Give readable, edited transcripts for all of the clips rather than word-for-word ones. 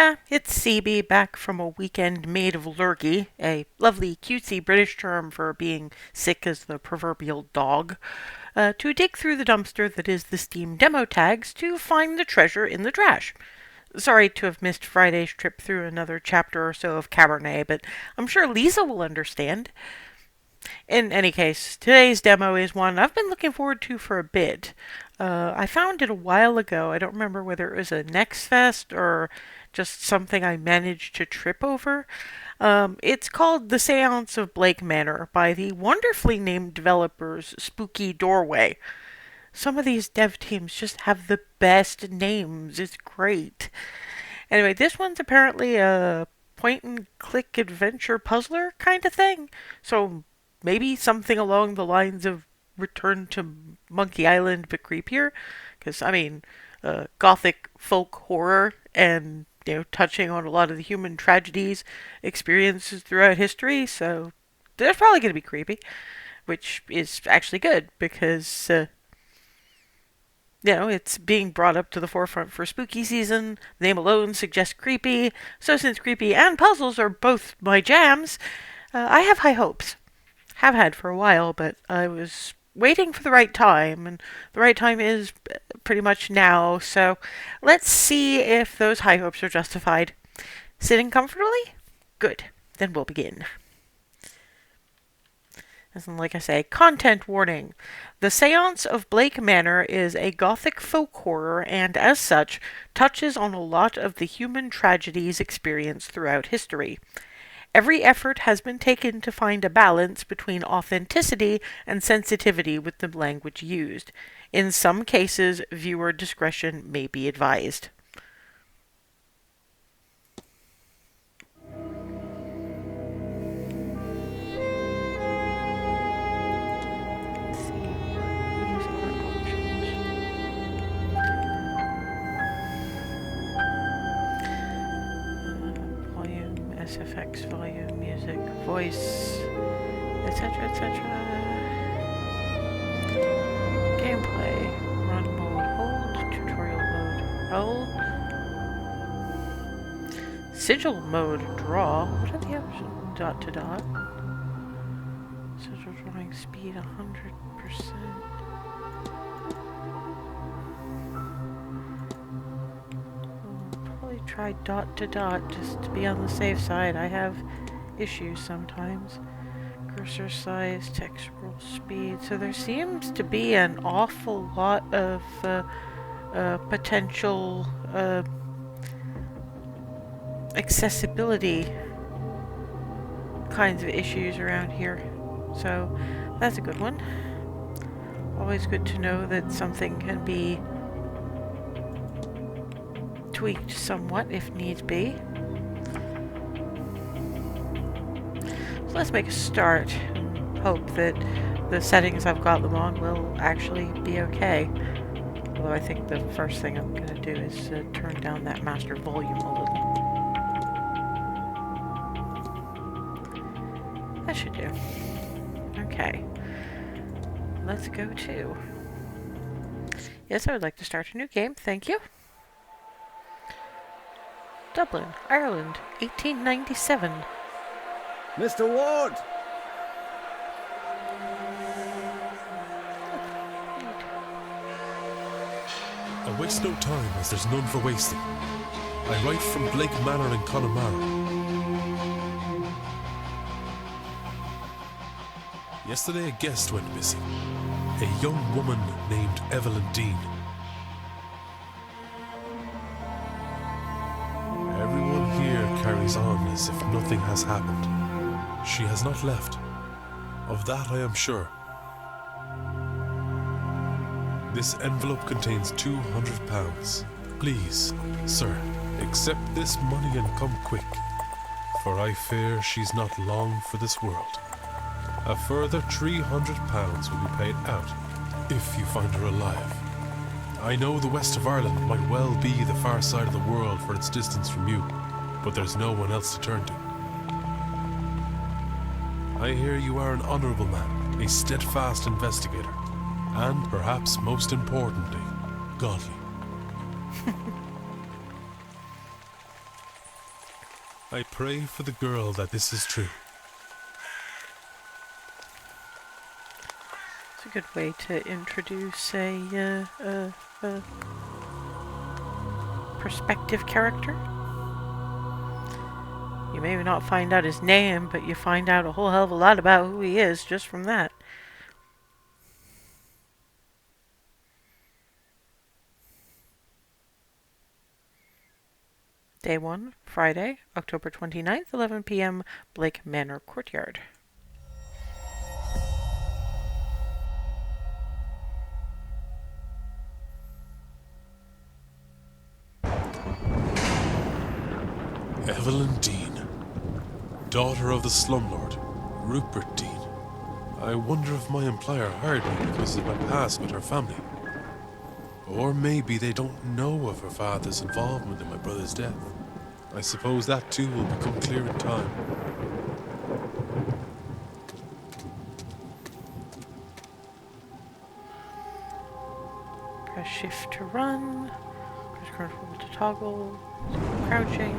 Yeah, it's CB back from a weekend made of lurgy, a lovely cutesy British term for being sick as the proverbial dog, to dig through the dumpster that is the Steam demo tags to find the treasure in the trash. Sorry to have missed Friday's trip through another chapter or so of Cabernet, but I'm sure Lisa will understand. In any case, today's demo is one I've been looking forward to for a bit. I found it a while ago. I don't remember whether it was a Next Fest or just something I managed to trip over. It's called The Seance of Blake Manor by the wonderfully named developers Spooky Doorway. Some of these dev teams just have the best names. It's great. Anyway, this one's apparently a point and click adventure puzzler kind of thing. So maybe something along the lines of Return to Monkey Island but creepier. Because, gothic folk horror and, touching on a lot of the human tragedies experiences throughout history. So there's probably going to be creepy, which is actually good because it's being brought up to the forefront for spooky season. The name alone suggests creepy. So since creepy and puzzles are both my jams, I have high hopes. Have had for a while, but I was waiting for the right time, and the right time is pretty much now. So let's see if those high hopes are justified. Sitting comfortably? Good. Then we'll begin. And like I say, content warning. The Seance of Blake Manor is a gothic folk horror and, as such, touches on a lot of the human tragedies experienced throughout history. Every effort has been taken to find a balance between authenticity and sensitivity with the language used. In some cases, viewer discretion may be advised. SFX, volume, music, voice, etc., etc. Gameplay, run mode, hold, tutorial mode, hold, sigil mode, draw. What are the options? Dot to dot. Sigil drawing speed 100%. Try dot to dot just to be on the safe side. I have issues sometimes. Cursor size, text scroll speed. So there seems to be an awful lot of potential accessibility kinds of issues around here. So that's a good one. Always good to know that something can be tweaked somewhat if needs be. So let's make a start and hope that the settings I've got them on will actually be okay. Although I think the first thing I'm going to do is turn down that master volume a little. That should do. Okay. Let's go to... Yes, I would like to start a new game. Thank you. Dublin, Ireland, 1897. Mr. Ward! I waste no time, as there's none for wasting. I write from Blake Manor in Connemara. Yesterday a guest went missing. A young woman named Evelyn Dean. Everyone here carries on as if nothing has happened. She has not left. Of that I am sure. This envelope contains £200. Please, sir, accept this money and come quick, for I fear she's not long for this world. A further £300 will be paid out if you find her alive. I know the west of Ireland might well be the far side of the world for its distance from you, but there's no one else to turn to. I hear you are an honourable man, a steadfast investigator, and perhaps most importantly, godly. pray for the girl that this is true. It's a good way to introduce a prospective character. You may not find out his name, but you find out a whole hell of a lot about who he is just from that. Day 1, Friday, October 29th, 11 p.m., Blake Manor Courtyard. Evelyn Dean, daughter of the slumlord, Rupert Dean. I wonder if my employer hired me because of my past with her family. Or maybe they don't know of her father's involvement in my brother's death. I suppose that too will become clear in time. Press shift to run. Press control to toggle. Crouching.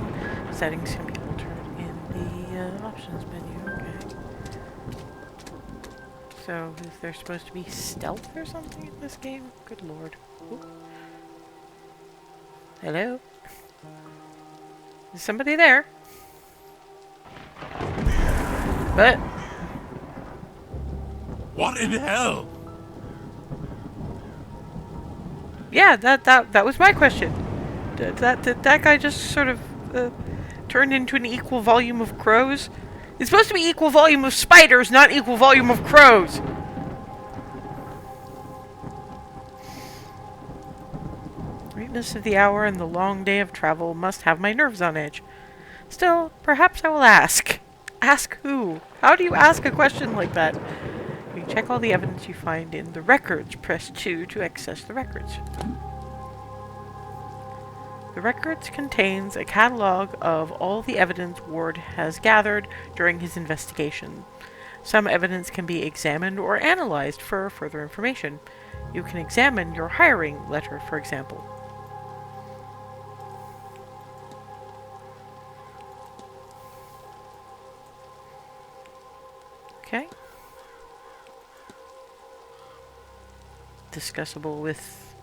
Settings can be altered in the options menu. Okay. So, is there supposed to be stealth or something in this game? Good lord. Ooh. Hello? Is somebody there? But What in hell? yeah, that was my question. Did that guy just sort of turn into an equal volume of crows? It's supposed to be equal volume of spiders, not equal volume of crows. Lateness of the hour and the long day of travel must have my nerves on edge. Still, perhaps I will ask. Ask who? How do you ask a question like that? You can check all the evidence you find in the records. Press 2 to access the records. The records contains a catalog of all the evidence Ward has gathered during his investigation. Some evidence can be examined or analyzed for further information. You can examine your hiring letter, for example. Okay. Discussable with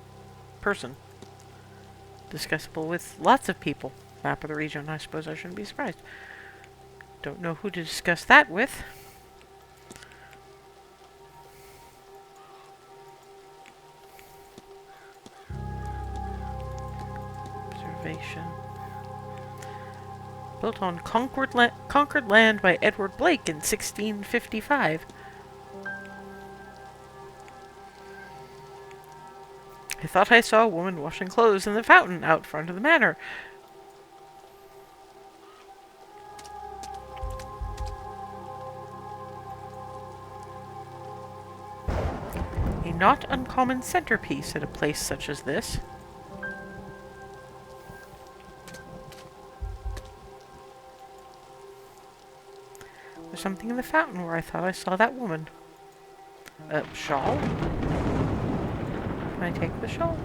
person. Discussable with lots of people. Map of the region, I suppose I shouldn't be surprised. Don't know who to discuss that with. Observation. Built on conquered land by Edward Blake in 1655. I thought I saw a woman washing clothes in the fountain out front of the manor. A not uncommon centerpiece at a place such as this. There's something in the fountain where I thought I saw that woman. Shawl? Can I take the shawl?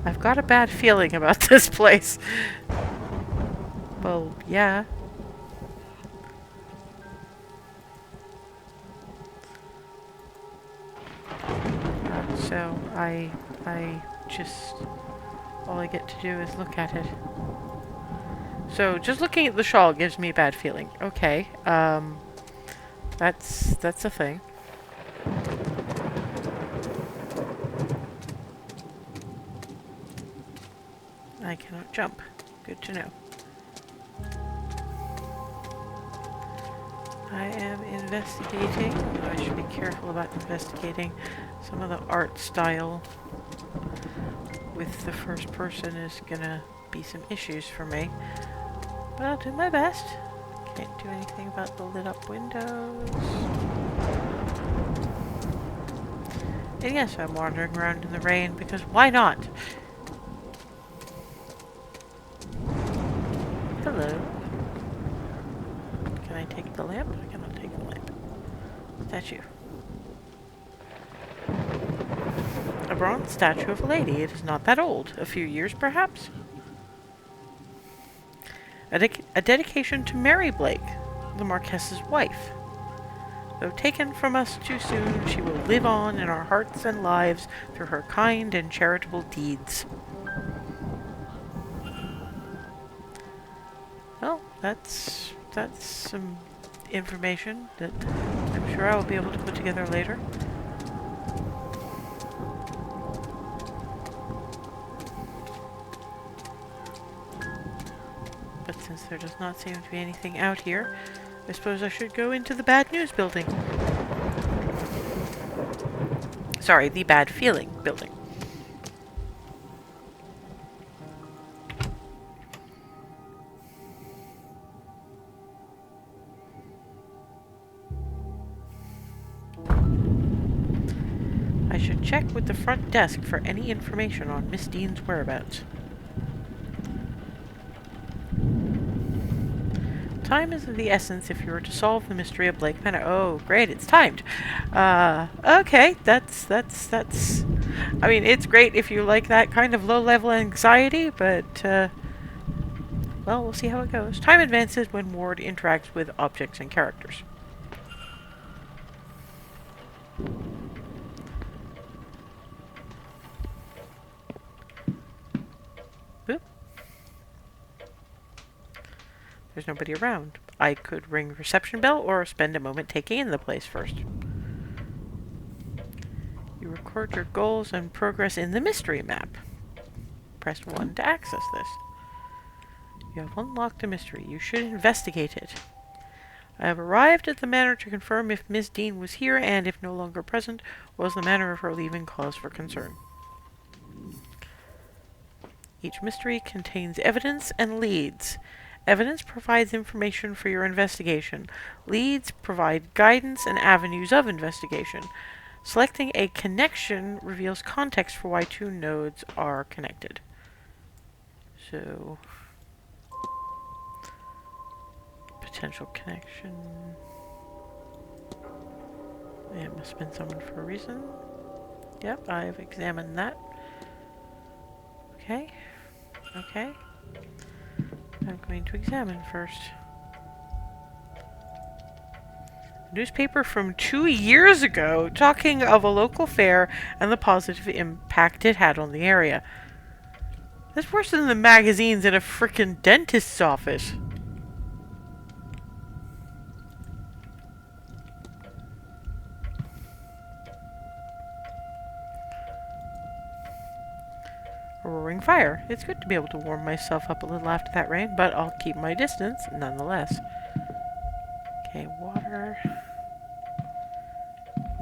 I've got a bad feeling about this place. Well, yeah. So, I just... all I get to do is look at it. So, just looking at the shawl gives me a bad feeling. Okay, that's a thing. I cannot jump. Good to know. I am investigating. I should be careful about investigating. Some of the art style with the first person is gonna be some issues for me. But I'll do my best. Can't do anything about the lit up windows. And yes, I'm wandering around in the rain because why not? Hello. Can I take the lamp? I cannot take the lamp. Statue. A bronze statue of a lady. It is not that old. A few years, perhaps? A dedication to Mary Blake, the Marquess's wife. Though taken from us too soon, she will live on in our hearts and lives through her kind and charitable deeds. Well, that's some information that I'm sure I will be able to put together later. But since there does not seem to be anything out here, I suppose I should go into the bad news building. Sorry, the bad feeling building. I should check with the front desk for any information on Miss Dean's whereabouts. Time is of the essence if you were to solve the mystery of Blake Manor. Oh, great, it's timed. Okay, that's... I mean, it's great if you like that kind of low-level anxiety, but, well, we'll see how it goes. Time advances when Ward interacts with objects and characters. Boop. There's nobody around. I could ring the reception bell or spend a moment taking in the place first. You record your goals and progress in the mystery map. Press 1 to access this. You have unlocked a mystery. You should investigate it. I have arrived at the manor to confirm if Miss Dean was here and, if no longer present, was the manner of her leaving cause for concern. Each mystery contains evidence and leads. Evidence provides information for your investigation. Leads provide guidance and avenues of investigation. Selecting a connection reveals context for why two nodes are connected. So, potential connection. It must have been summoned for a reason. Yep, I've examined that. Okay. Okay. I'm going to examine first. Newspaper from 2 years ago talking of a local fair and the positive impact it had on the area. That's worse than the magazines in a frickin' dentist's office. A roaring fire. It's good to be able to warm myself up a little after that rain, but I'll keep my distance nonetheless. Okay, water.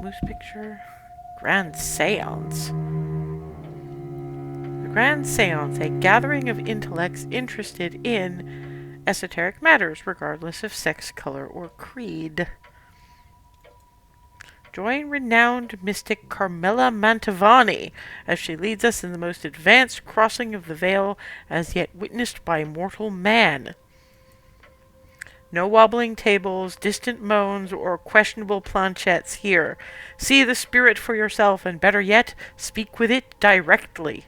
Moose picture. Grand Seance. The Grand Seance, a gathering of intellects interested in esoteric matters, regardless of sex, color, or creed. Join renowned mystic Carmela Mantovani as she leads us in the most advanced crossing of the veil as yet witnessed by mortal man. No wobbling tables, distant moans, or questionable planchettes here. See the spirit for yourself, and better yet, speak with it directly.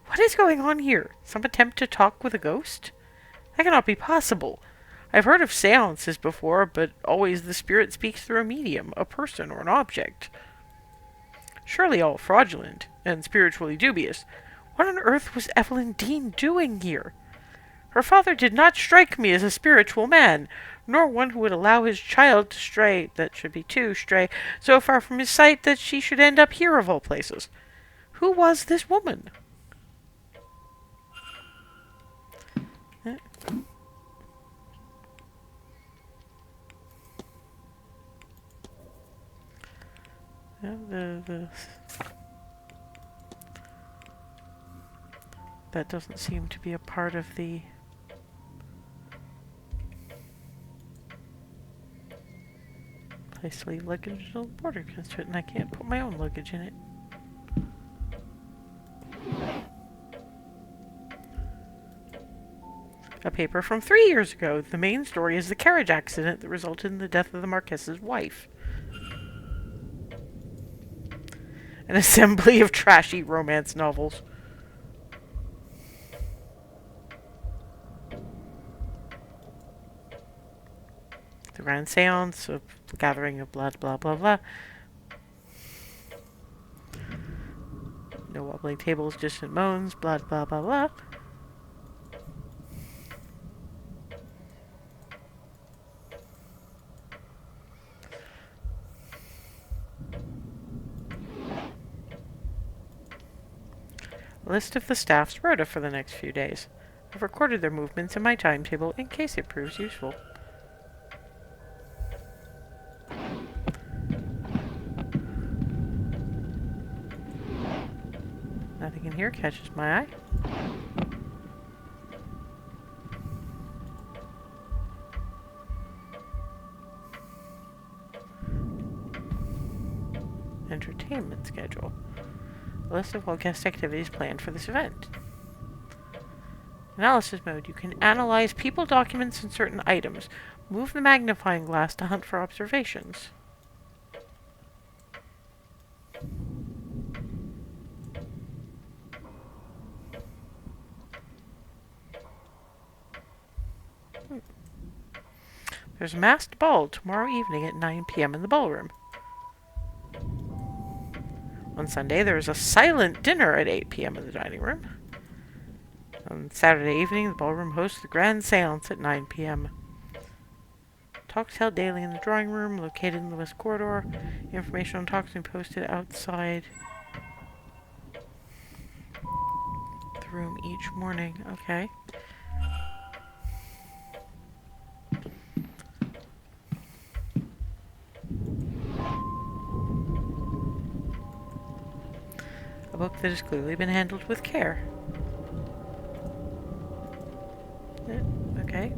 What is going on here? Some attempt to talk with a ghost? That cannot be possible. I've heard of seances before, but always the spirit speaks through a medium, a person, or an object. Surely all fraudulent, and spiritually dubious. What on earth was Evelyn Dean doing here? Her father did not strike me as a spiritual man, nor one who would allow his child to stray, that should be two, stray, so far from his sight that she should end up here of all places. Who was this woman? That doesn't seem to be a part of the... Place to leave luggage until the border comes to it, and I can't put my own luggage in it. A paper from 3 years ago. The main story is the carriage accident that resulted in the death of the Marquess's wife. An assembly of trashy romance novels. The grand seance of gathering of blah blah blah blah. No wobbling tables, distant moans, blah blah blah blah. List of the staff's rota for the next few days. I've recorded their movements in my timetable in case it proves useful. Nothing in here catches my eye. Entertainment schedule. A list of all guest activities planned for this event. Analysis mode. You can analyze people, documents, and certain items. Move the magnifying glass to hunt for observations. There's a masked ball tomorrow evening at 9 p.m. in the ballroom. On Sunday, there is a silent dinner at 8 p.m. in the dining room. On Saturday evening, the ballroom hosts the grand seance at 9 p.m. Talks held daily in the drawing room, located in the west corridor. Information on talks will be posted outside the room each morning. Okay. A book that has clearly been handled with care. Okay.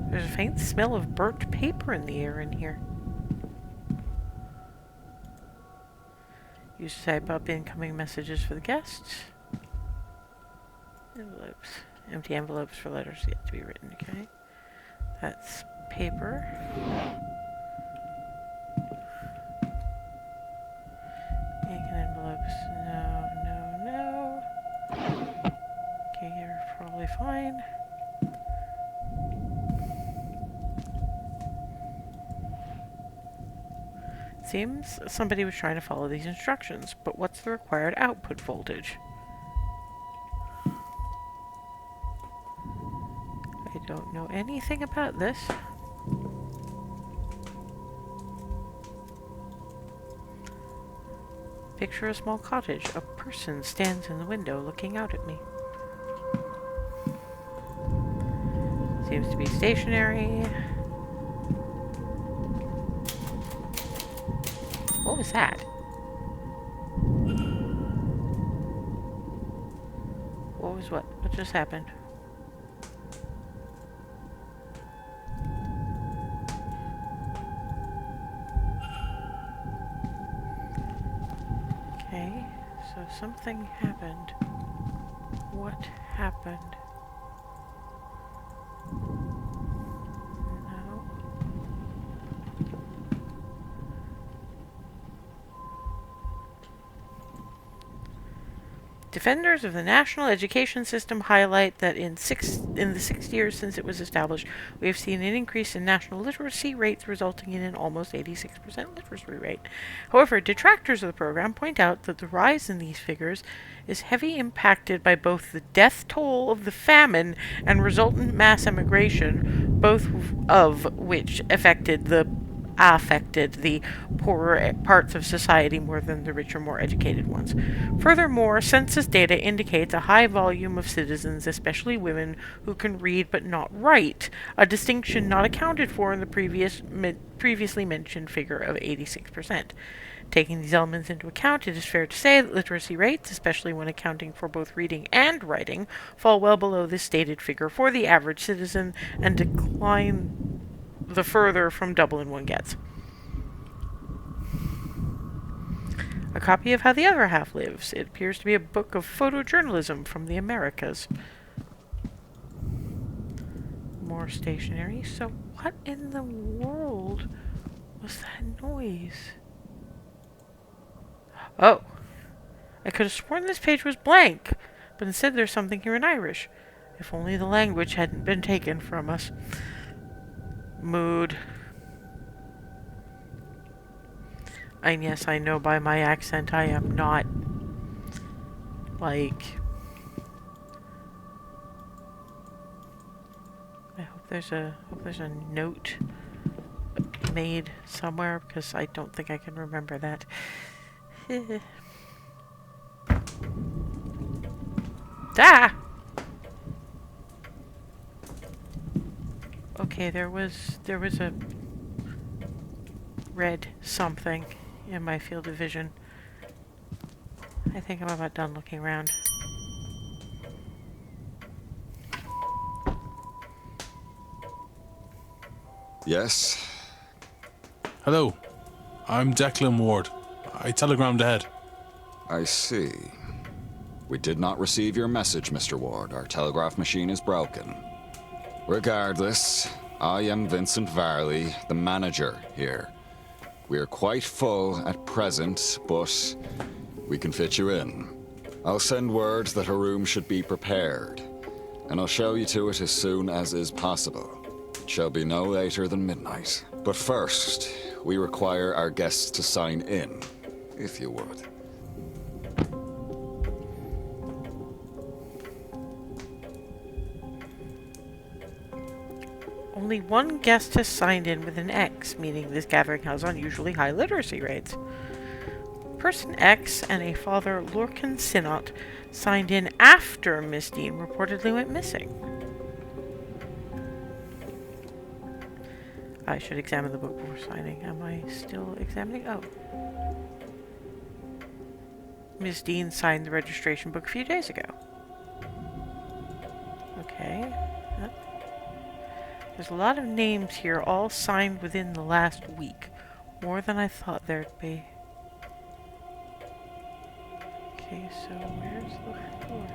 There's a faint smell of burnt paper in the air in here. Use to type up incoming messages for the guests. Envelopes. Empty envelopes for letters yet to be written, okay? That's paper. Ink and envelopes. No. Okay, you're probably fine. Seems somebody was trying to follow these instructions, but what's the required output voltage? I don't know anything about this. Picture a small cottage. A person stands in the window looking out at me. Seems to be stationary. What was that? What was what? What just happened? Okay, so something happened. What happened? No. Defenders of the national education system highlight that in the 6 years since it was established, we have seen an increase in national literacy rates, resulting in an almost 86% literacy rate. However, detractors of the program point out that the rise in these figures is heavily impacted by both the death toll of the famine and resultant mass emigration, both of which affected the poorer parts of society more than the richer, more educated ones. Furthermore, census data indicates a high volume of citizens, especially women, who can read but not write, a distinction not accounted for in the previously mentioned figure of 86%. Taking these elements into account, it is fair to say that literacy rates, especially when accounting for both reading and writing, fall well below this stated figure for the average citizen and decline the further from Dublin one gets. A copy of How the Other Half Lives. It appears to be a book of photojournalism from the Americas. More stationery. So what in the world was that noise? Oh, I could have sworn this page was blank, but instead there's something here in Irish. If only the language hadn't been taken from us. Mood. And yes, I know by my accent I am not, like... I hope there's a note made somewhere, because I don't think I can remember that. Ah! Okay, there was a red something in my field of vision. I think I'm about done looking around. Yes? Hello, I'm Declan Ward. I telegrammed ahead. I see. We did not receive your message, Mr. Ward. Our telegraph machine is broken. Regardless, I am Vincent Varley, the manager here. We are quite full at present, but we can fit you in. I'll send word that a room should be prepared, and I'll show you to it as soon as is possible. It shall be no later than midnight. But first, we require our guests to sign in, if you would. Only one guest has signed in with an X, meaning this gathering has unusually high literacy rates. Person X and a Father Lorcan Sinnott signed in after Miss Dean reportedly went missing. I should examine the book before signing. Am I still examining? Oh. Miss Dean signed the registration book a few days ago. Okay. There's a lot of names here, all signed within the last week. More than I thought there'd be. Okay, so where's the fourth?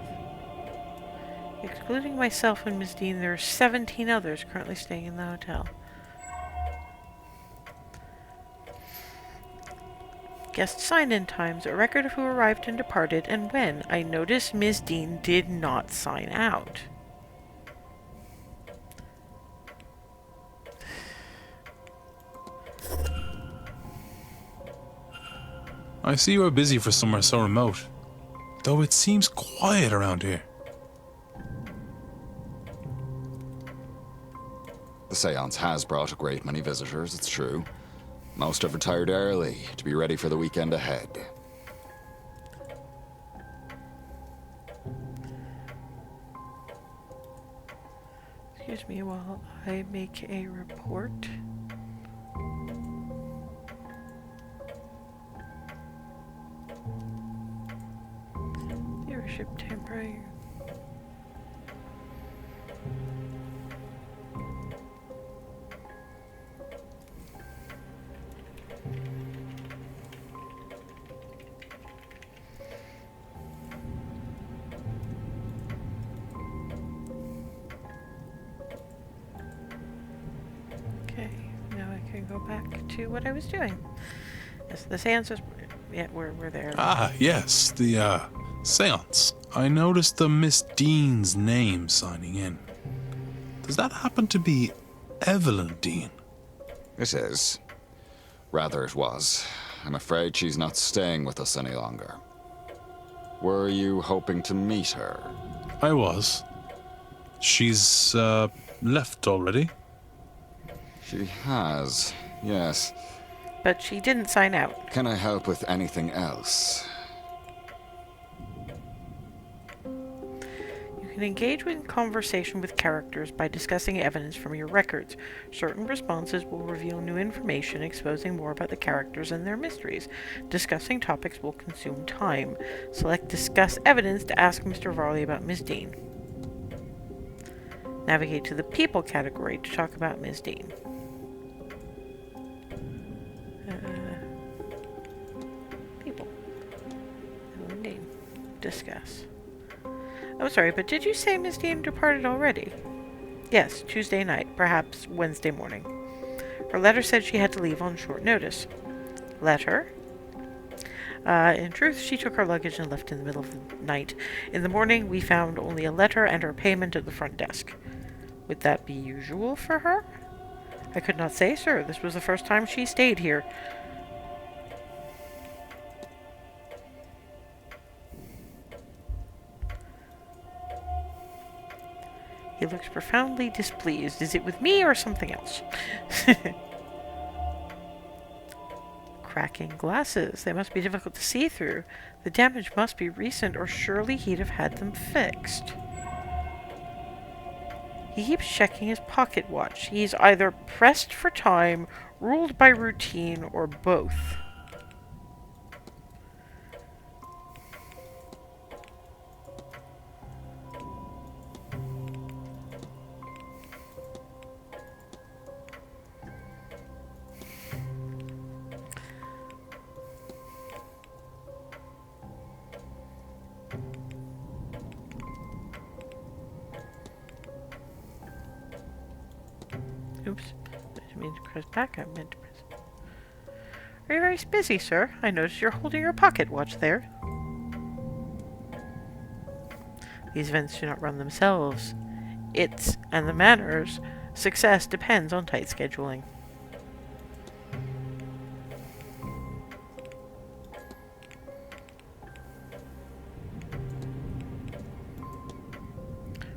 Excluding myself and Miss Dean, there are 17 others currently staying in the hotel. Guest sign-in times, a record of who arrived and departed, and when. I noticed Miss Dean did not sign out. I see you are busy for somewhere so remote, though it seems quiet around here. The seance has brought a great many visitors, it's true. Most have retired early to be ready for the weekend ahead. Excuse me while I make a report. Viewership temporary. Okay, now I can go back to what I was doing. Yes, the seance is... Yeah, we're there. Ah, yes, the, seance. I noticed the Miss Dean's name signing in. Does that happen to be Evelyn Dean? It is. Rather, it was. I'm afraid she's not staying with us any longer. Were you hoping to meet her? I was. She's, left already? She has, yes. But she didn't sign out. Can I help with anything else? You can engage in conversation with characters by discussing evidence from your records. Certain responses will reveal new information, exposing more about the characters and their mysteries. Discussing topics will consume time. Select Discuss Evidence to ask Mr. Varley about Ms. Dean. Navigate to the People category to talk about Ms. Dean. People. Ellen Dean. Discuss. Oh, sorry, but did you say Miss Dean departed already? Yes, Tuesday night, perhaps Wednesday morning. Her letter said she had to leave on short notice. Letter? In truth, she took her luggage and left in the middle of the night. In the morning, we found only a letter and her payment at the front desk. Would that be usual for her? I could not say, sir. This was the first time she stayed here. He looks profoundly displeased. Is it with me or something else? Cracking glasses. They must be difficult to see through. The damage must be recent, or surely he'd have had them fixed. He keeps checking his pocket watch. He's either pressed for time, ruled by routine, or both. Oops. I didn't mean to press back. I meant to press. Are you very busy, sir? I notice you're holding your pocket watch there. These events do not run themselves. Its and the Manor's success depends on tight scheduling.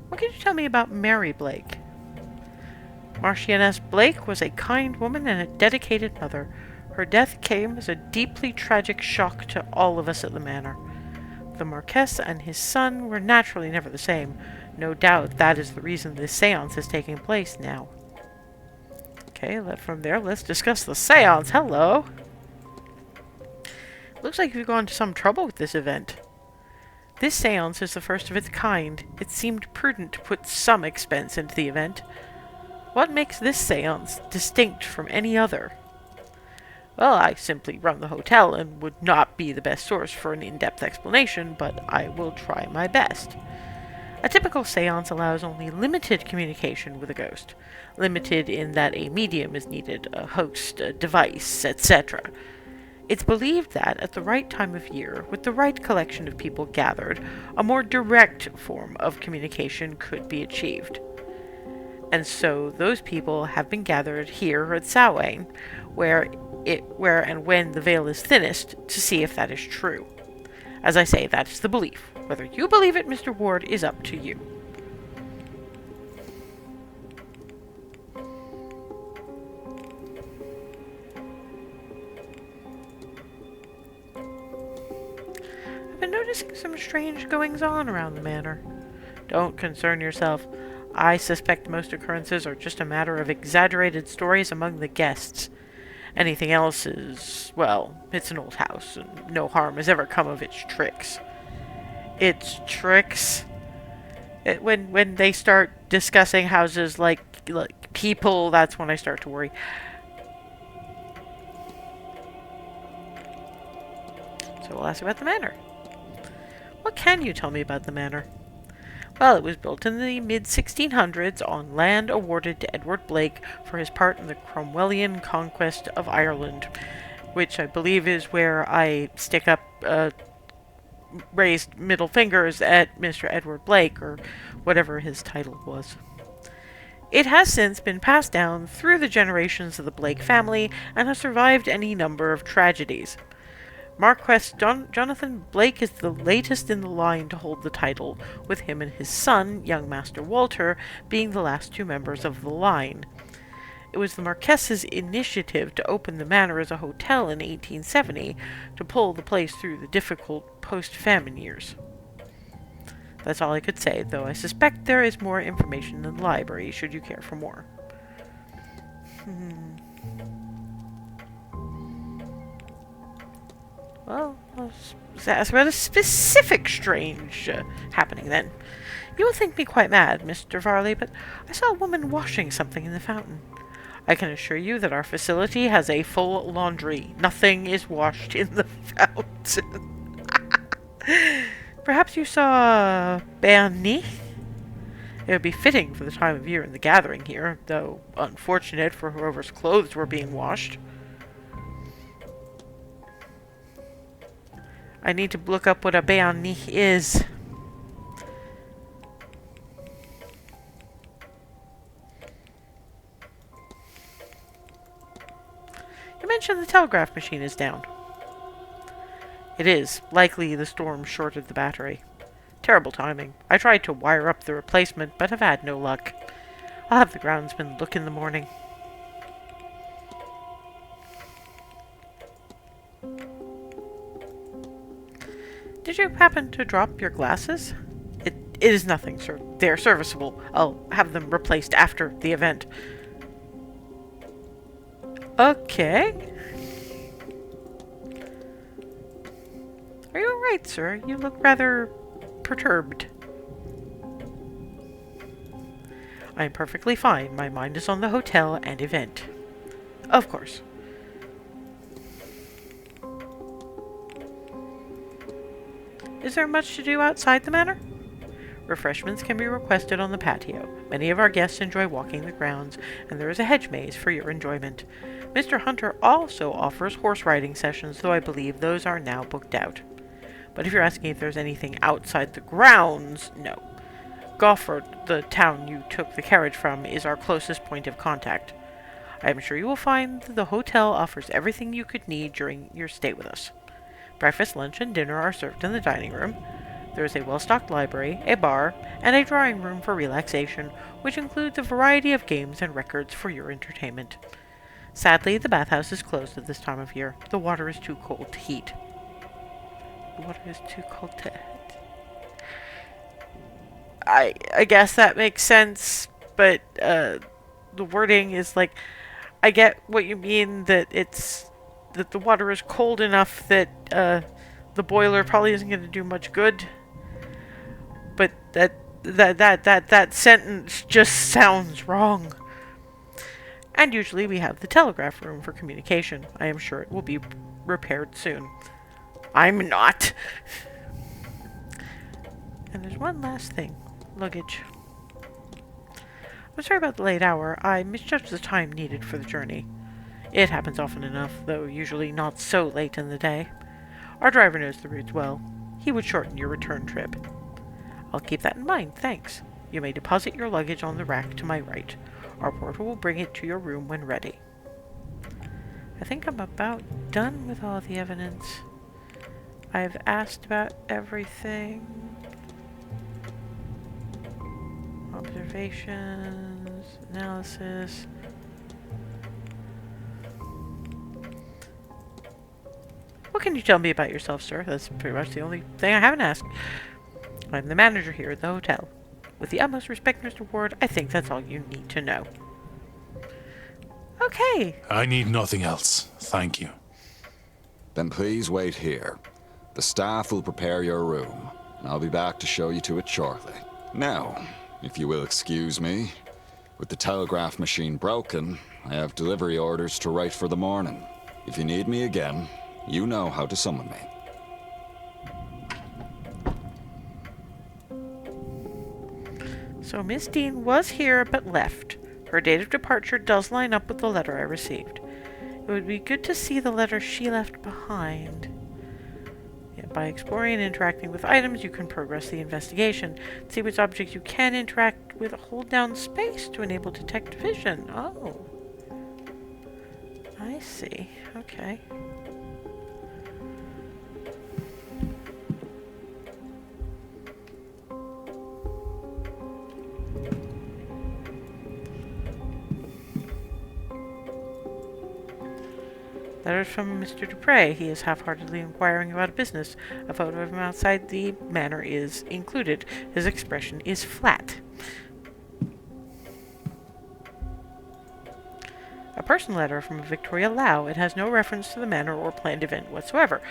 What can you tell me about Mary Blake? Marchioness Blake was a kind woman and a dedicated mother. Her death came as a deeply tragic shock to all of us at the manor. The Marquess and his son were naturally never the same. No doubt that is the reason this seance is taking place now. Okay, from there, let's discuss the seance. Hello! Looks like you've gone to some trouble with this event. This seance is the first of its kind. It seemed prudent to put some expense into the event. What makes this seance distinct from any other? Well, I simply run the hotel and would not be the best source for an in-depth explanation, but I will try my best. A typical seance allows only limited communication with a ghost. Limited in that a medium is needed, a host, a device, etc. It's believed that, at the right time of year, with the right collection of people gathered, a more direct form of communication could be achieved. And so those people have been gathered here at Samhain, where and when the veil is thinnest, to see if that is true. As I say, that is the belief. Whether you believe it, Mr. Ward, is up to you. I've been noticing some strange goings-on around the manor. Don't concern yourself. I suspect most occurrences are just a matter of exaggerated stories among the guests. Anything else is, well, it's an old house, and no harm has ever come of its tricks. Its tricks? When they start discussing houses like people, that's when I start to worry. So we'll ask about the manor. What can you tell me about the manor? Well, it was built in the mid-1600s on land awarded to Edward Blake for his part in the Cromwellian conquest of Ireland, which I believe is where I stick up raised middle fingers at Mr. Edward Blake, or whatever his title was. It has since been passed down through the generations of the Blake family and has survived any number of tragedies. Marquess Jonathan Blake is the latest in the line to hold the title, with him and his son, young Master Walter, being the last two members of the line. It was the Marquess's initiative to open the manor as a hotel in 1870 to pull the place through the difficult post-famine years. That's all I could say, though I suspect there is more information in the library, should you care for more. Well, let's ask about a specific strange happening then. You will think me quite mad, Mr. Varley, but I saw a woman washing something in the fountain. I can assure you that our facility has a full laundry. Nothing is washed in the fountain. Perhaps you saw Bernie? It would be fitting for the time of year and the gathering here, though unfortunate for whoever's clothes were being washed. I need to look up what a bayonet is. You mentioned the telegraph machine is down. It is. Likely the storm shorted the battery. Terrible timing. I tried to wire up the replacement, but have had no luck. I'll have the groundsman look in the morning. Did you happen to drop your glasses? It is nothing, sir. They are serviceable. I'll have them replaced after the event. Okay. Are you alright, sir? You look rather perturbed. I am perfectly fine. My mind is on the hotel and event. Of course. Is there much to do outside the manor? Refreshments can be requested on the patio. Many of our guests enjoy walking the grounds, and there is a hedge maze for your enjoyment. Mr. Hunter also offers horse riding sessions, though I believe those are now booked out. But if you're asking if there's anything outside the grounds, no. Gofford, the town you took the carriage from, is our closest point of contact. I am sure you will find that the hotel offers everything you could need during your stay with us. Breakfast, lunch, and dinner are served in the dining room. There is a well-stocked library, a bar, and a drawing room for relaxation, which includes a variety of games and records for your entertainment. Sadly, the bathhouse is closed at this time of year. The water is too cold to heat. The water is too cold to heat. I guess that makes sense, but the wording is like, I get what you mean, that the water is cold enough that the boiler probably isn't going to do much good. But that sentence just sounds wrong. And usually we have the telegraph room for communication. I am sure it will be repaired soon. I'm not. And there's one last thing. Luggage. I'm sorry about the late hour. I misjudged the time needed for the journey. It happens often enough, though usually not so late in the day. Our driver knows the routes well. He would shorten your return trip. I'll keep that in mind, thanks. You may deposit your luggage on the rack to my right. Our porter will bring it to your room when ready. I think I'm about done with all the evidence. I've asked about everything. Observations, analysis. What can you tell me about yourself, sir? That's pretty much the only thing I haven't asked. I'm the manager here at the hotel. With the utmost respect, Mr. Ward, I think that's all you need to know. Okay. I need nothing else. Thank you. Then please wait here. The staff will prepare your room, and I'll be back to show you to it shortly. Now, if you will excuse me, with the telegraph machine broken, I have delivery orders to write for the morning. If you need me again, you know how to summon me. So Miss Dean was here but left. Her date of departure does line up with the letter I received. It would be good to see the letter she left behind. Yet by exploring and interacting with items, you can progress the investigation. See which objects you can interact with. Hold down space to enable detect vision. Oh. I see. Okay. Letters from Mr. Dupre. He is half-heartedly inquiring about a business. A photo of him outside the manor is included. His expression is flat. A personal letter from Victoria Lau. It has no reference to the manor or planned event whatsoever.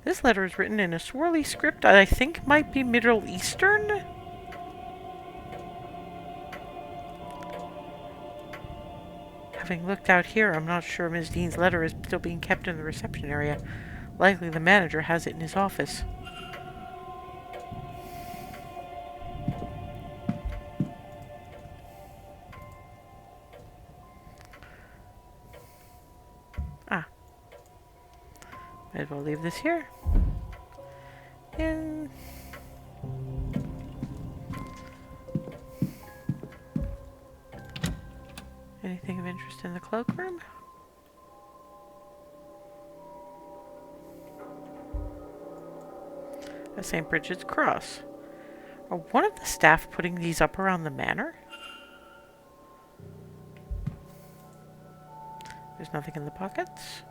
This letter is written in a swirly script that I think might be Middle Eastern. Having looked out here, I'm not sure Ms. Dean's letter is still being kept in the reception area. Likely the manager has it in his office. Ah. Might as well leave this here. And anything of interest in the cloakroom? A St. Bridget's cross. Are one of the staff putting these up around the manor? There's nothing in the pockets.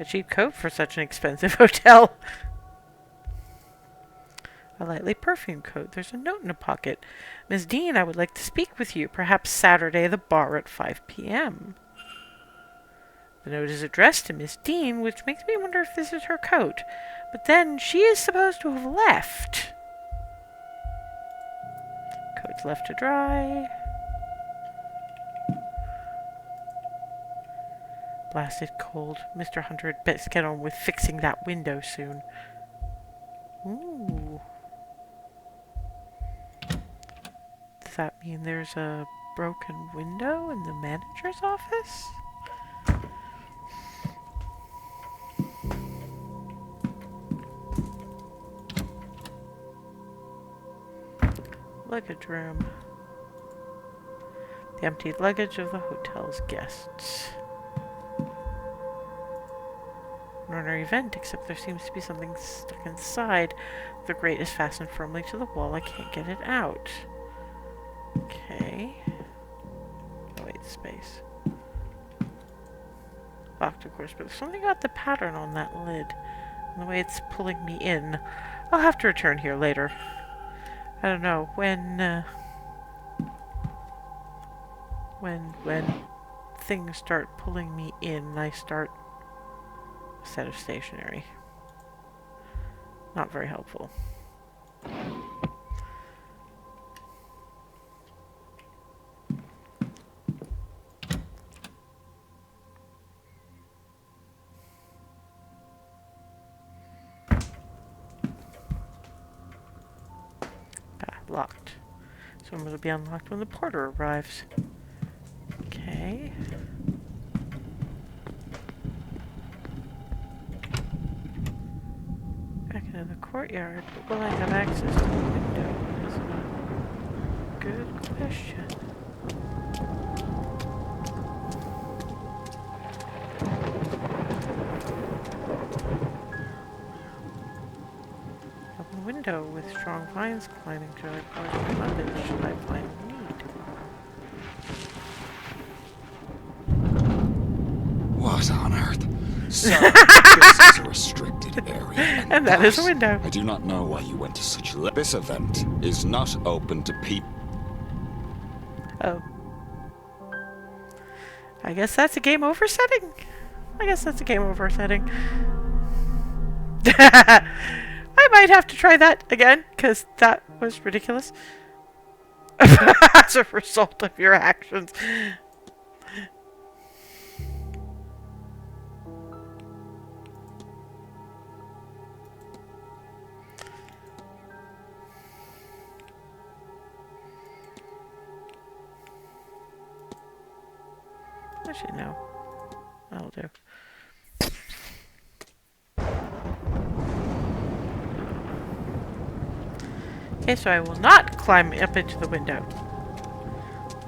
A cheap coat for such an expensive hotel. A lightly perfumed coat. There's a note in a pocket. Miss Dean, I would like to speak with you. Perhaps Saturday at the bar at 5 p.m. The note is addressed to Miss Dean, which makes me wonder if this is her coat. But then, she is supposed to have left. Coat's left to dry. Blasted cold. Mr. Hunter had best get on with fixing that window soon. Ooh. Does that mean there's a broken window in the manager's office? Luggage room. The emptied luggage of the hotel's guests. An ordinary event, except there seems to be something stuck inside. The grate is fastened firmly to the wall. I can't get it out. Okay. Oh wait, space. Locked, of course, but there's something about the pattern on that lid and the way it's pulling me in. I'll have to return here later. I don't know, when things start pulling me in, I start a set of stationery. Not very helpful. Locked. So it will be unlocked when the porter arrives. Okay. Back into the courtyard, but will I have access to the window? That's a good question. Window with strong vines climbing to it, or London should I find need? What on earth? So, this is a restricted area. And that is a window. I do not know why you went to such a... This event is not open to people. Oh. I guess that's a game over setting. I might have to try that again, because that was ridiculous. As a result of your actions. Actually, no. That'll do. Okay, so I will not climb up into the window.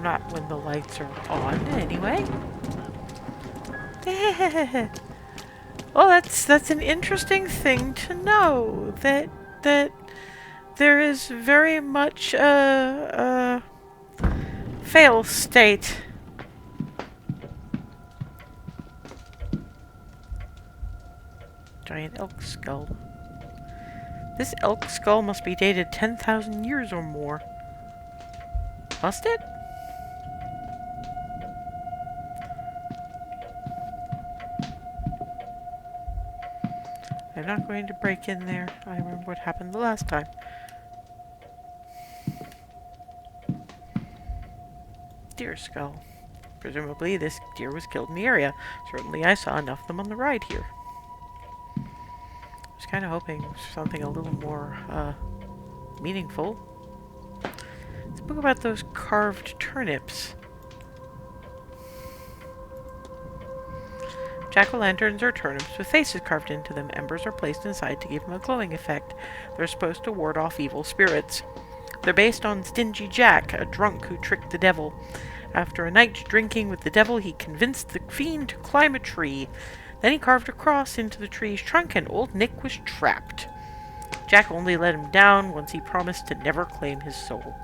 Not when the lights are on, anyway. Well, that's an interesting thing to know. That there is very much a fail state. Giant elk skull. This elk skull must be dated 10,000 years or more. Must it? I'm not going to break in there. I remember what happened the last time. Deer skull. Presumably this deer was killed in the area. Certainly I saw enough of them on the ride here. I was kind of hoping for something a little more meaningful. Let's book about those carved turnips. Jack-o'-lanterns are turnips with faces carved into them. Embers are placed inside to give them a glowing effect. They're supposed to ward off evil spirits. They're based on Stingy Jack, a drunk who tricked the devil. After a night drinking with the devil, he convinced the fiend to climb a tree. Then he carved a cross into the tree's trunk, and Old Nick was trapped. Jack only let him down once he promised to never claim his soul.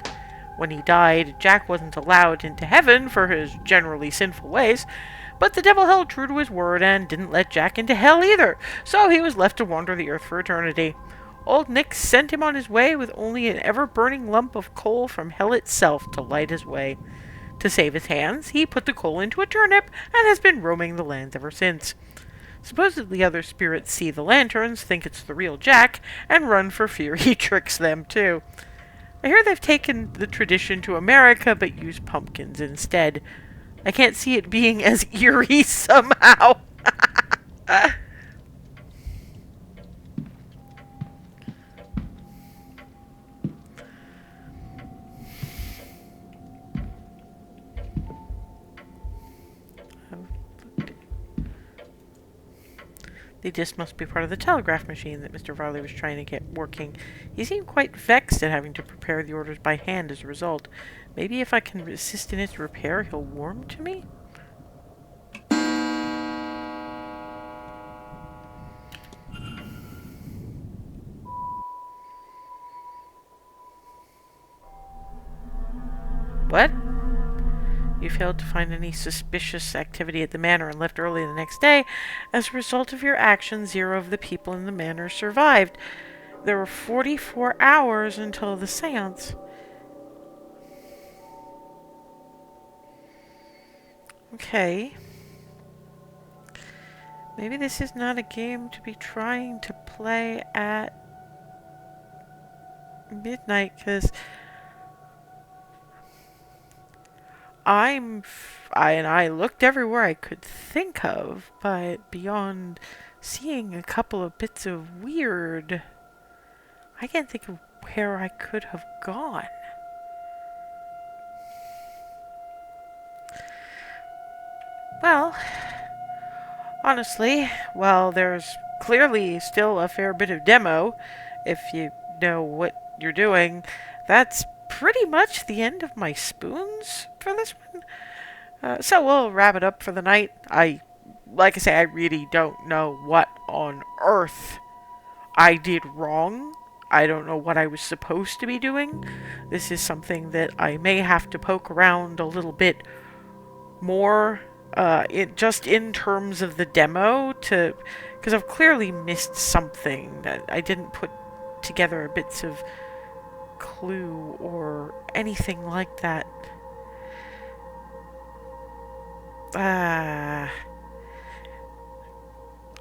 When he died, Jack wasn't allowed into heaven for his generally sinful ways, but the devil held true to his word and didn't let Jack into hell either, so he was left to wander the earth for eternity. Old Nick sent him on his way with only an ever-burning lump of coal from hell itself to light his way. To save his hands, he put the coal into a turnip and has been roaming the lands ever since. Supposedly other spirits see the lanterns, think it's the real Jack, and run for fear he tricks them too. I hear they've taken the tradition to America but use pumpkins instead. I can't see it being as eerie somehow. The disc must be part of the telegraph machine that Mr. Varley was trying to get working. He seemed quite vexed at having to prepare the orders by hand as a result. Maybe if I can assist in its repair, he'll warm to me? What? You failed to find any suspicious activity at the manor and left early the next day. As a result of your actions, 0 of the people in the manor survived. There were 44 hours until the seance. Okay. Maybe this is not a game to be trying to play at midnight, because I looked everywhere I could think of, but beyond seeing a couple of bits of weird, I can't think of where I could have gone. Well, honestly, well, there's clearly still a fair bit of demo, if you know what you're doing. That's pretty much the end of my spoons for this one. So we'll wrap it up for the night. Like I say, I really don't know what on earth I did wrong. I don't know what I was supposed to be doing. This is something that I may have to poke around a little bit more, just in terms of the demo, because I've clearly missed something that I didn't put together bits of clue or anything like that.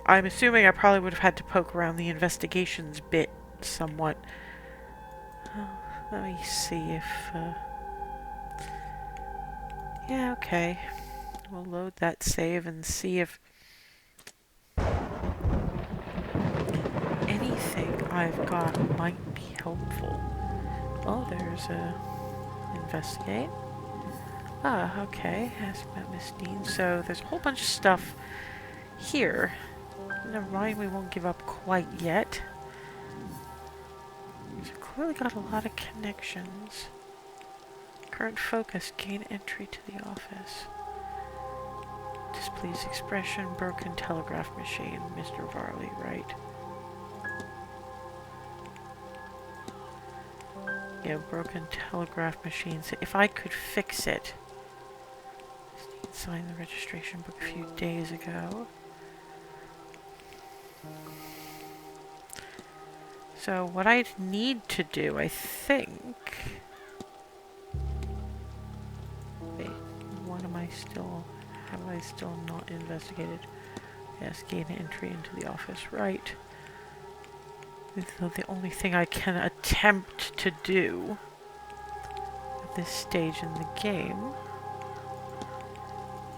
I'm assuming I probably would have had to poke around the investigations bit somewhat. Let me see if... yeah, okay. We'll load that save and see if anything I've got might be helpful. Oh, there's a investigate. Ah, okay. Ask about Miss Dean. So there's a whole bunch of stuff here. Never mind, we won't give up quite yet. We've clearly got a lot of connections. Current focus, gain entry to the office. Displeased expression, broken telegraph machine. Mr. Varley, right? Yeah, broken telegraph machine. So if I could fix it. Signed the registration book a few days ago. So what I need to do, I think... Wait, what am I still... Have I still not investigated? Yes, gain entry into the office, right. The only thing I can attempt to do at this stage in the game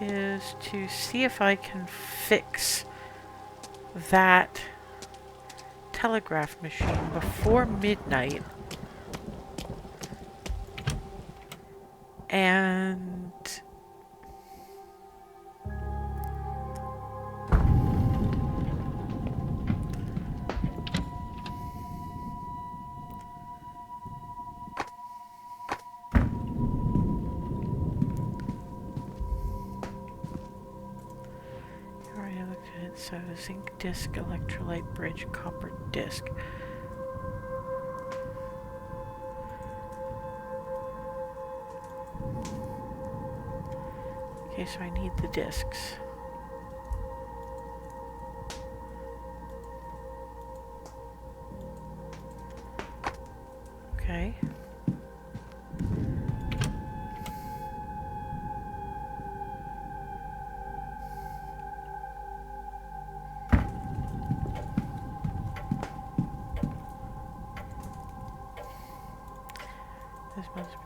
is to see if I can fix that telegraph machine before midnight, and So zinc disc, electrolyte bridge, copper disc. Okay, so I need the discs. Okay.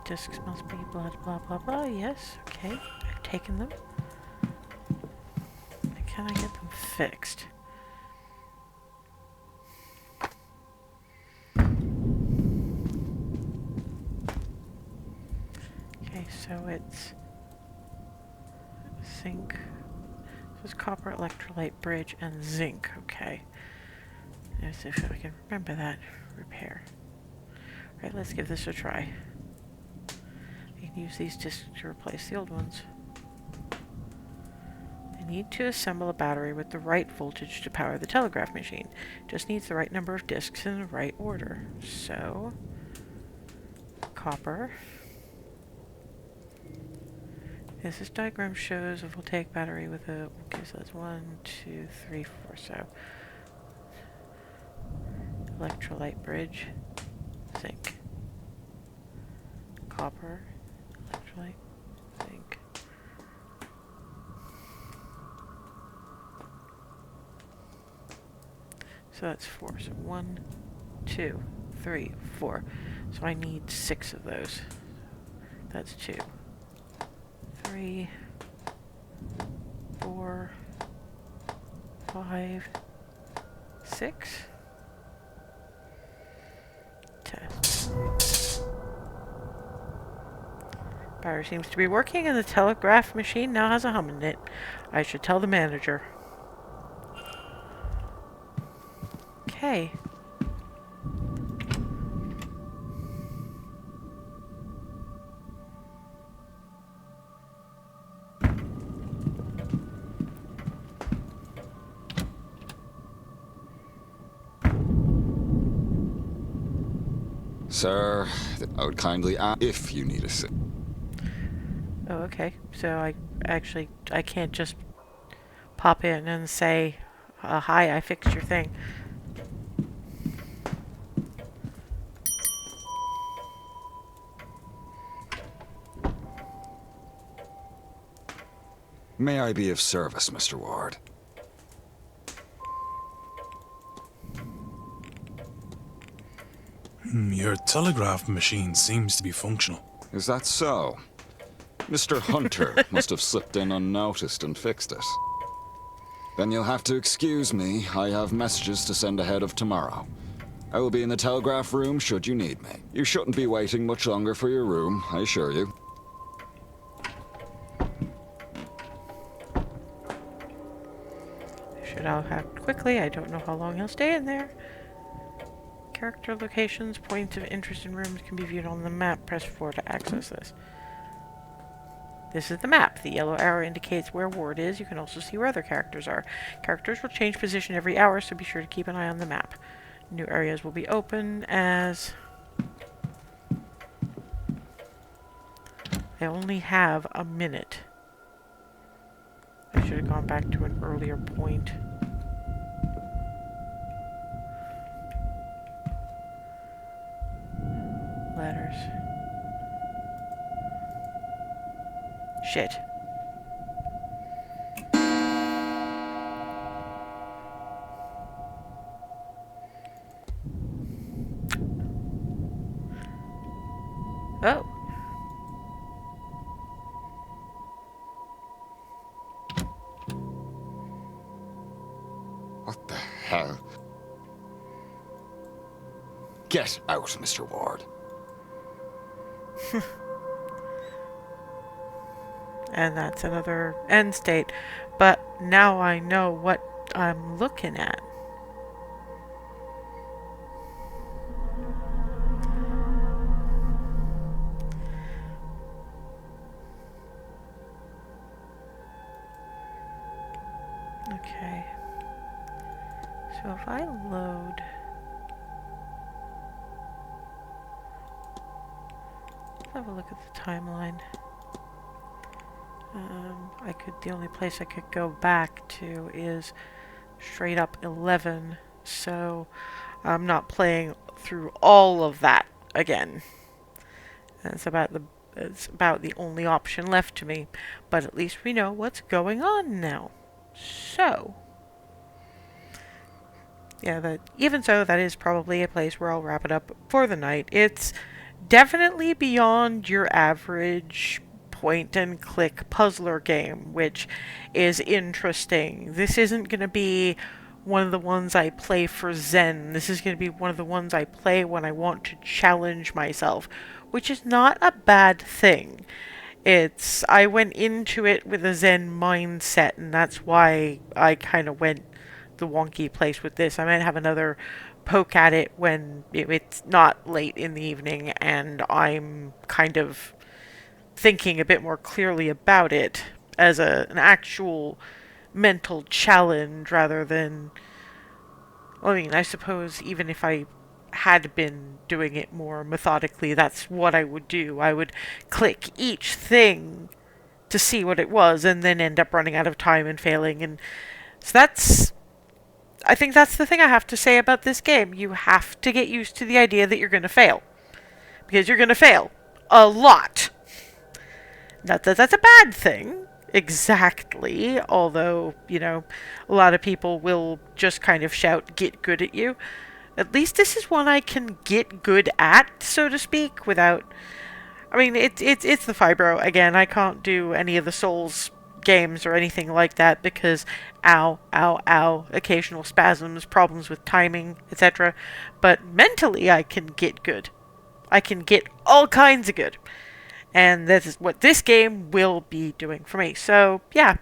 Discs must be blah blah blah blah. Yes, okay. I've taken them. Can I get them fixed? Okay, so it's zinc. So it's copper, electrolyte bridge, and zinc. Okay. Let's see if I can remember that. Repair. Alright, let's give this a try. I can use these discs to replace the old ones. I need to assemble a battery with the right voltage to power the telegraph machine. Just needs the right number of discs in the right order. So, copper. Yes, this diagram shows a voltaic battery with a... Okay, so that's 1, 2, 3, 4, so... Electrolyte bridge, zinc. Copper, electrolyte, zinc. So that's 4. So 1, 2, 3, 4. So I need 6 of those. That's 2. 3, 4, 5, 6. Test. Battery seems to be working and the telegraph machine now has a hum in it. I should tell the manager. Okay. Sir, I would kindly ask if you need assistance. Oh, okay. So I can't just pop in and say, hi, I fixed your thing. May I be of service, Mr. Ward? Your telegraph machine seems to be functional. Is that so? Mr. Hunter must have slipped in unnoticed and fixed it. Then you'll have to excuse me. I have messages to send ahead of tomorrow. I will be in the telegraph room should you need me. You shouldn't be waiting much longer for your room, I assure you. Should I act quickly? I don't know how long he'll stay in there. Character locations, points of interest in rooms can be viewed on the map. Press 4 to access this. This is the map. The yellow arrow indicates where Ward is. You can also see where other characters are. Characters will change position every hour, so be sure to keep an eye on the map. New areas will be open as... I only have a minute. I should have gone back to an earlier point. Letters. Shit. Oh. What the hell? Get out, Mr. Ward. And that's another end state. But now I know what I'm looking at. Okay. So if I load... Let's have a look at the timeline. The only place I could go back to is straight up 11, so I'm not playing through all of that again. It's about the only option left to me, but at least we know what's going on now. So, yeah, even so, that is probably a place where I'll wrap it up for the night. It's definitely beyond your average point and click puzzler game, which is interesting. This isn't going to be one of the ones I play for Zen. This is going to be one of the ones I play when I want to challenge myself, which is not a bad thing. I went into it with a Zen mindset, and that's why I kind of went the wonky place with this. I might have another poke at it when it's not late in the evening and I'm kind of thinking a bit more clearly about it as an actual mental challenge rather than... I mean, I suppose even if I had been doing it more methodically, that's what I would do. I would click each thing to see what it was and then end up running out of time and failing. And so I think that's the thing I have to say about this game. You have to get used to the idea that you're going to fail. Because you're going to fail. A lot. Not that that's a bad thing, exactly, although, a lot of people will just kind of shout, "Get good" at you. At least this is one I can get good at, so to speak, without... I mean, it's the fibro. Again, I can't do any of the Souls games or anything like that because ow, ow, ow, occasional spasms, problems with timing, etc. But mentally, I can get good. I can get all kinds of good. And this is what this game will be doing for me. So, yeah.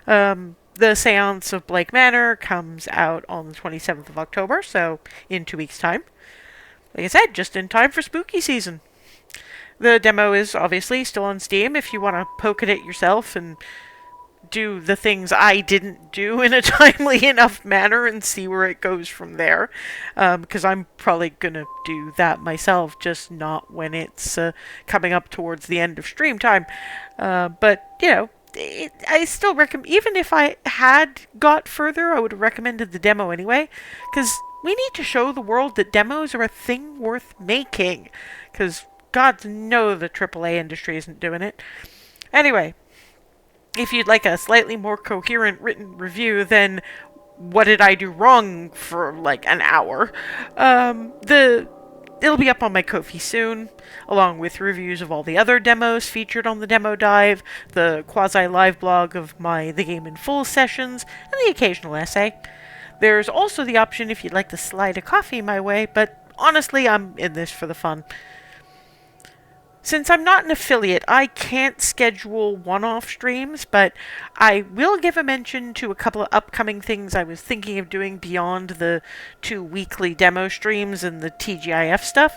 The Seance of Blake Manor comes out on the 27th of October, so in 2 weeks' time. Like I said, just in time for spooky season. The demo is obviously still on Steam if you want to poke at it yourself and do the things I didn't do in a timely enough manner and see where it goes from there. Because I'm probably going to do that myself, just not when it's coming up towards the end of stream time. But, I still recommend, even if I had got further, I would have recommended the demo anyway. Because we need to show the world that demos are a thing worth making. Because God knows the AAA industry isn't doing it. Anyway. If you'd like a slightly more coherent written review than what did I do wrong for like an hour, it'll be up on my Ko-fi soon, along with reviews of all the other demos featured on the Demo Dive, the quasi-live blog of my The Game in Full sessions, and the occasional essay. There's also the option if you'd like to slide a coffee my way, but honestly, I'm in this for the fun. Since I'm not an affiliate, I can't schedule one-off streams, but I will give a mention to a couple of upcoming things I was thinking of doing beyond the 2 weekly demo streams and the TGIF stuff.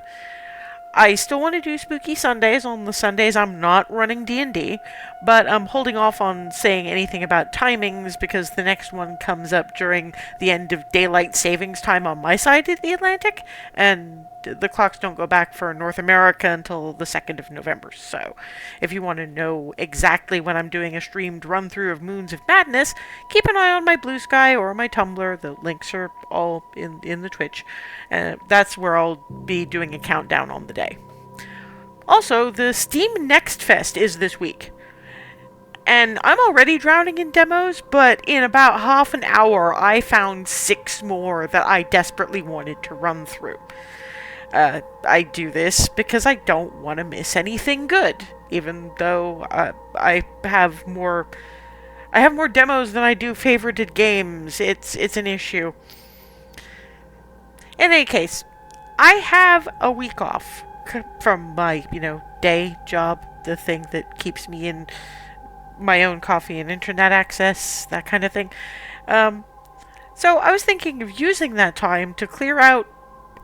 I still want to do Spooky Sundays on the Sundays I'm not running D&D, but I'm holding off on saying anything about timings because the next one comes up during the end of daylight savings time on my side of the Atlantic, and the clocks don't go back for North America until the 2nd of November. So if you want to know exactly when I'm doing a streamed run-through of Moons of Madness, keep an eye on my Blue Sky or my Tumblr. The links are all in the Twitch. That's where I'll be doing a countdown on the day. Also, the Steam Next Fest is this week. And I'm already drowning in demos, but in about half an hour I found 6 more that I desperately wanted to run through. I do this because I don't want to miss anything good, even though I have more demos than I do favorited games. It's an issue. In any case, I have a week off from my, day job, the thing that keeps me in my own coffee and internet access, that kind of thing. So I was thinking of using that time to clear out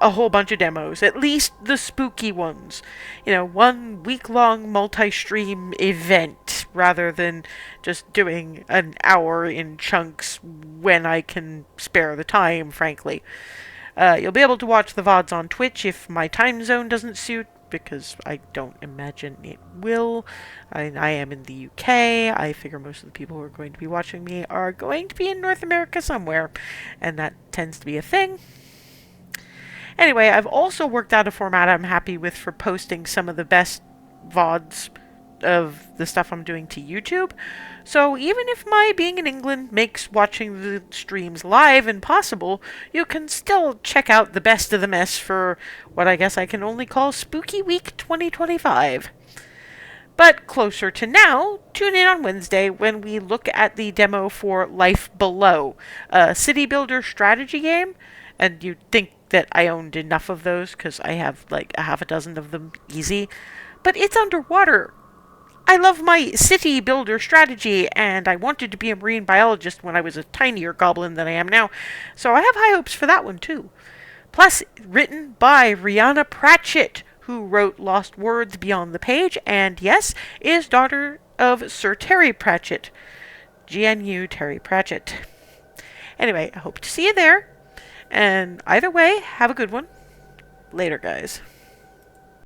a whole bunch of demos, at least the spooky ones. 1 week-long multi-stream event rather than just doing an hour in chunks when I can spare the time, frankly. You'll be able to watch the VODs on Twitch if my time zone doesn't suit, because I don't imagine it will. I am in the UK. I figure most of the people who are going to be watching me are going to be in North America somewhere, and that tends to be a thing. Anyway, I've also worked out a format I'm happy with for posting some of the best VODs of the stuff I'm doing to YouTube. So even if my being in England makes watching the streams live impossible, you can still check out the best of the mess for what I guess I can only call Spooky Week 2025. But closer to now, tune in on Wednesday when we look at the demo for Life Below, a city builder strategy game. And you'd think that I owned enough of those because I have like a half a dozen of them easy. But it's underwater. I love my city builder strategy, and I wanted to be a marine biologist when I was a tinier goblin than I am now, so I have high hopes for that one too. Plus, written by Rihanna Pratchett, who wrote Lost Words Beyond the Page, and yes, is daughter of Sir Terry Pratchett. GNU Terry Pratchett. Anyway, I hope to see you there, and either way, have a good one. Later, guys.